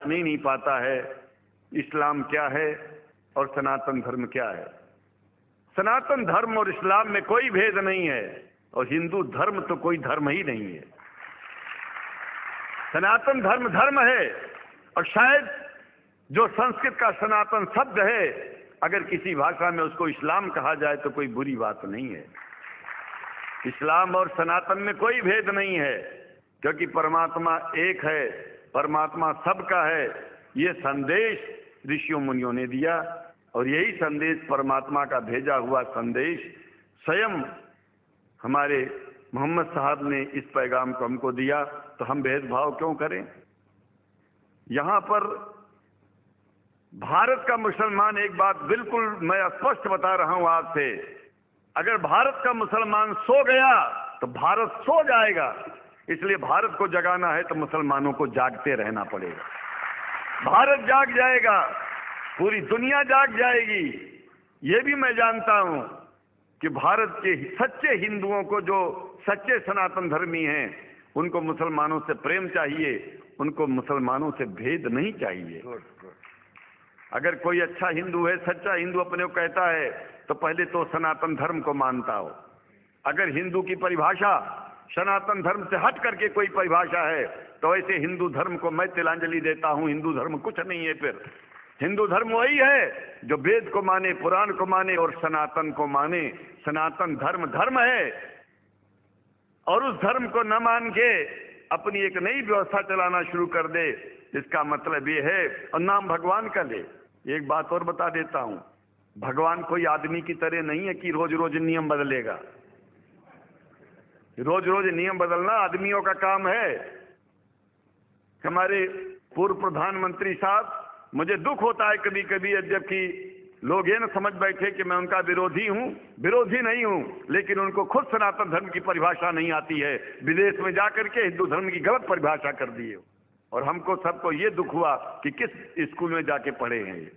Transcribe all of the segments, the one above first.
नहीं पाता है इस्लाम क्या है और सनातन धर्म क्या है। सनातन धर्म और इस्लाम में कोई भेद नहीं है, और हिंदू धर्म तो कोई धर्म ही नहीं है। सनातन धर्म धर्म है, और शायद जो संस्कृत का सनातन शब्द है, अगर किसी भाषा में उसको इस्लाम कहा जाए तो कोई बुरी बात नहीं है। इस्लाम और सनातन में कोई भेद नहीं है, क्योंकि परमात्मा एक है, परमात्मा सबका है। ये संदेश ऋषियों मुनियों ने दिया, और यही संदेश परमात्मा का भेजा हुआ संदेश स्वयं हमारे मोहम्मद साहब ने इस पैगाम को हमको दिया। तो हम भेदभाव क्यों करें? यहां पर भारत का मुसलमान, एक बात बिल्कुल मैं स्पष्ट बता रहा हूं आपसे, अगर भारत का मुसलमान सो गया तो भारत सो जाएगा। इसलिए भारत को जगाना है तो मुसलमानों को जागते रहना पड़ेगा। भारत जाग जाएगा, पूरी दुनिया जाग जाएगी। ये भी मैं जानता हूं कि भारत के सच्चे हिंदुओं को, जो सच्चे सनातन धर्मी हैं, उनको मुसलमानों से प्रेम चाहिए, उनको मुसलमानों से भेद नहीं चाहिए। अगर कोई अच्छा हिंदू है, सच्चा हिंदू अपने को कहता है, तो पहले तो सनातन धर्म को मानता हो। अगर हिंदू की परिभाषा सनातन धर्म से हट करके कोई परिभाषा है, तो ऐसे हिंदू धर्म को मैं तिलांजलि देता हूं। हिंदू धर्म कुछ नहीं है। फिर हिंदू धर्म वही है जो वेद को माने, पुराण को माने और सनातन को माने। सनातन धर्म धर्म है, और उस धर्म को न मान के अपनी एक नई व्यवस्था चलाना शुरू कर दे, इसका मतलब ये है, और नाम भगवान का ले। एक बात और बता देता हूं, भगवान कोई आदमी की तरह नहीं है कि रोज रोज नियम बदलेगा। रोज रोज नियम बदलना आदमियों का काम है। हमारे पूर्व प्रधानमंत्री साहब, मुझे दुख होता है कभी कभी, जबकि लोग ये न समझ बैठे कि मैं उनका विरोधी हूं। विरोधी नहीं हूं, लेकिन उनको खुद सनातन धर्म की परिभाषा नहीं आती है। विदेश में जाकर के हिंदू धर्म की गलत परिभाषा कर दी है, और हमको सबको ये दुख हुआ कि किस स्कूल में जाके पढ़े हैं। ये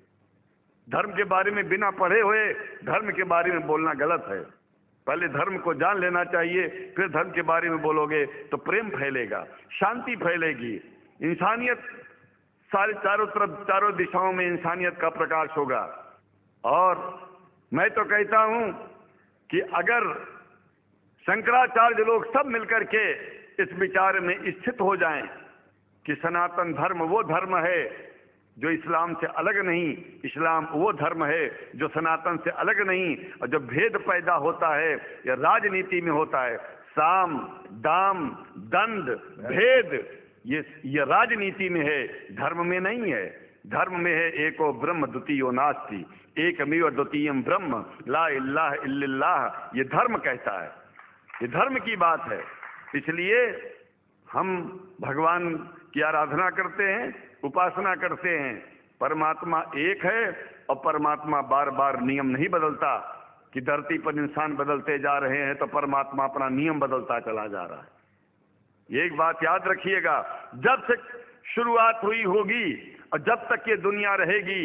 धर्म के बारे में बिना पढ़े हुए धर्म के बारे में बोलना गलत है। पहले धर्म को जान लेना चाहिए, फिर धर्म के बारे में बोलोगे तो प्रेम फैलेगा, शांति फैलेगी, इंसानियत सारे चारों तरफ, चारों दिशाओं में इंसानियत का प्रकाश होगा। और मैं तो कहता हूं कि अगर शंकराचार्य लोग सब मिलकर के इस विचार में स्थित हो जाएं कि सनातन धर्म वो धर्म है जो इस्लाम से अलग नहीं, इस्लाम वो धर्म है जो सनातन से अलग नहीं, और जब भेद पैदा होता है या राजनीति में होता है, साम दाम दंड भेद, ये राजनीति में है, धर्म में नहीं है। धर्म में है एको ब्रह्म द्वितीयो नास्ति, एकमेव द्वितीयम ब्रह्म ला इलाहा इल्लल्लाह। ये धर्म कहता है, ये धर्म की बात है। इसलिए हम भगवान की आराधना करते हैं, उपासना करते हैं। परमात्मा एक है, और परमात्मा बार बार नियम नहीं बदलता कि धरती पर इंसान बदलते जा रहे हैं तो परमात्मा अपना नियम बदलता चला जा रहा है। ये एक बात याद रखिएगा, जब से शुरुआत हुई होगी और जब तक ये दुनिया रहेगी,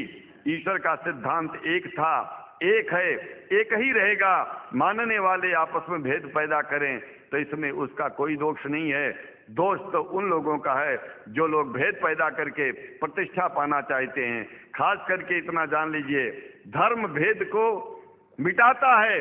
ईश्वर का सिद्धांत एक था, एक है, एक ही रहेगा। मानने वाले आपस में भेद पैदा करें तो इसमें उसका कोई दोष नहीं है। दोष तो उन लोगों का है जो लोग भेद पैदा करके प्रतिष्ठा पाना चाहते हैं। खास करके इतना जान लीजिए, धर्म भेद को मिटाता है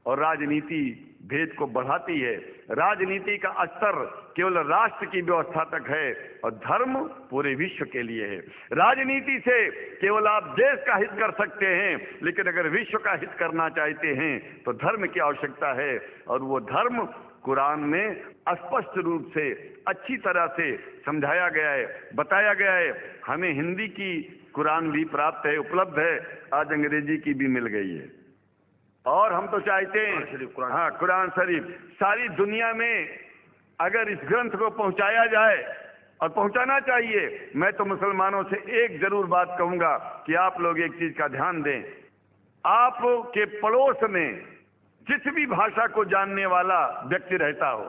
और राजनीति भेद को बढ़ाती है। राजनीति का स्तर केवल राष्ट्र की व्यवस्था तक है, और धर्म पूरे विश्व के लिए है। राजनीति से केवल आप देश का हित कर सकते हैं, लेकिन अगर विश्व का हित करना चाहते हैं तो धर्म की आवश्यकता है। और वो धर्म कुरान में स्पष्ट रूप से अच्छी तरह से समझाया गया है, बताया गया है। हमें हिंदी की कुरान भी प्राप्त है, उपलब्ध है, आज अंग्रेजी की भी मिल गई है। और हम तो चाहते हैं, हाँ, कुरान शरीफ सारी दुनिया में अगर इस ग्रंथ को पहुंचाया जाए, और पहुंचाना चाहिए। मैं तो मुसलमानों से एक जरूर बात कहूंगा कि आप लोग एक चीज का ध्यान दें, आपके पड़ोस में जिस भी भाषा को जानने वाला व्यक्ति रहता हो,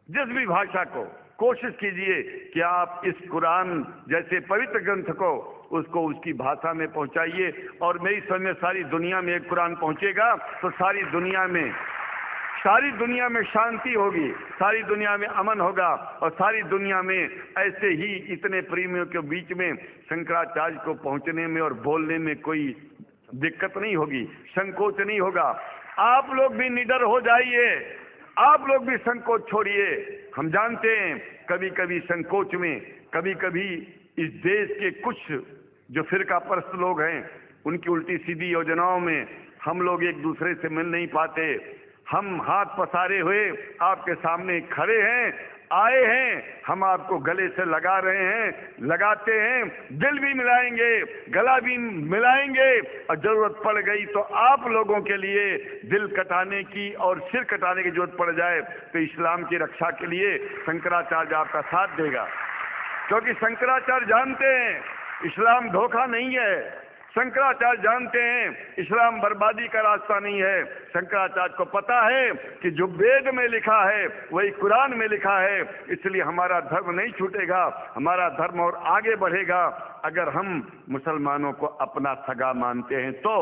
जिस भी भाषा को, कोशिश कीजिए कि आप इस कुरान जैसे पवित्र ग्रंथ को उसको उसकी भाषा में पहुंचाइए। और मेरी समझ में सारी दुनिया में एक कुरान पहुंचेगा तो सारी दुनिया में सारी दुनिया में शांति होगी, सारी दुनिया में अमन होगा और सारी दुनिया में ऐसे ही इतने प्रेमियों के बीच में शंकराचार्य को पहुंचने में और बोलने में कोई दिक्कत नहीं होगी, संकोच नहीं होगा। आप लोग भी निडर हो जाइए, आप लोग भी संकोच छोड़िए। हम जानते हैं कभी कभी संकोच में, कभी कभी इस देश के कुछ जो फिरका परस्त लोग हैं उनकी उल्टी सीधी योजनाओं में हम लोग एक दूसरे से मिल नहीं पाते। हम हाथ पसारे हुए आपके सामने खड़े हैं, आए हैं, हम आपको गले से लगा रहे हैं, लगाते हैं, दिल भी मिलाएंगे, गला भी मिलाएंगे और जरूरत पड़ गई तो आप लोगों के लिए दिल कटाने की और सिर कटाने की जरूरत पड़ जाए तो इस्लाम की रक्षा के लिए शंकराचार्य आपका साथ देगा। क्योंकि शंकराचार्य जानते हैं इस्लाम धोखा नहीं है, शंकराचार्य जानते हैं इस्लाम बर्बादी का रास्ता नहीं है। शंकराचार्य को पता है कि जो वेद में लिखा है वही कुरान में लिखा है, इसलिए हमारा धर्म नहीं छूटेगा, हमारा धर्म और आगे बढ़ेगा। अगर हम मुसलमानों को अपना सगा मानते हैं तो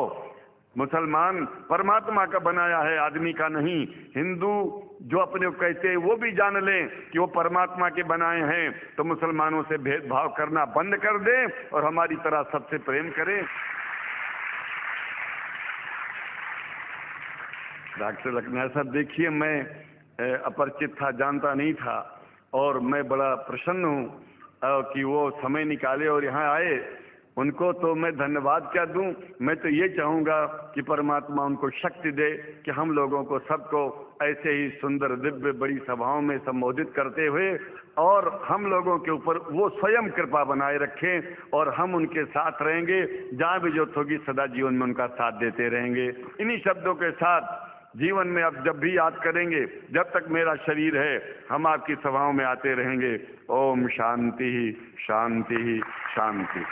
मुसलमान परमात्मा का बनाया है, आदमी का नहीं। हिंदू जो अपने को कहते हैं वो भी जान लें कि वो परमात्मा के बनाए हैं, तो मुसलमानों से भेदभाव करना बंद कर दें और हमारी तरह सबसे प्रेम करें। डॉक्टर लखनऊ साहब, देखिए मैं अपरिचित था, जानता नहीं था और मैं बड़ा प्रसन्न हूँ कि वो समय निकाले और यहाँ आए। उनको तो मैं धन्यवाद क्या दूं, मैं तो ये चाहूँगा कि परमात्मा उनको शक्ति दे कि हम लोगों को सबको ऐसे ही सुंदर दिव्य बड़ी सभाओं में संबोधित करते हुए और हम लोगों के ऊपर वो स्वयं कृपा बनाए रखें और हम उनके साथ रहेंगे, जहाँ भी जरूरत होगी सदा जीवन में उनका साथ देते रहेंगे। इन्हीं शब्दों के साथ जीवन में अब जब भी याद करेंगे, जब तक मेरा शरीर है हम आपकी सभाओं में आते रहेंगे। ओम शांति शांति शांति।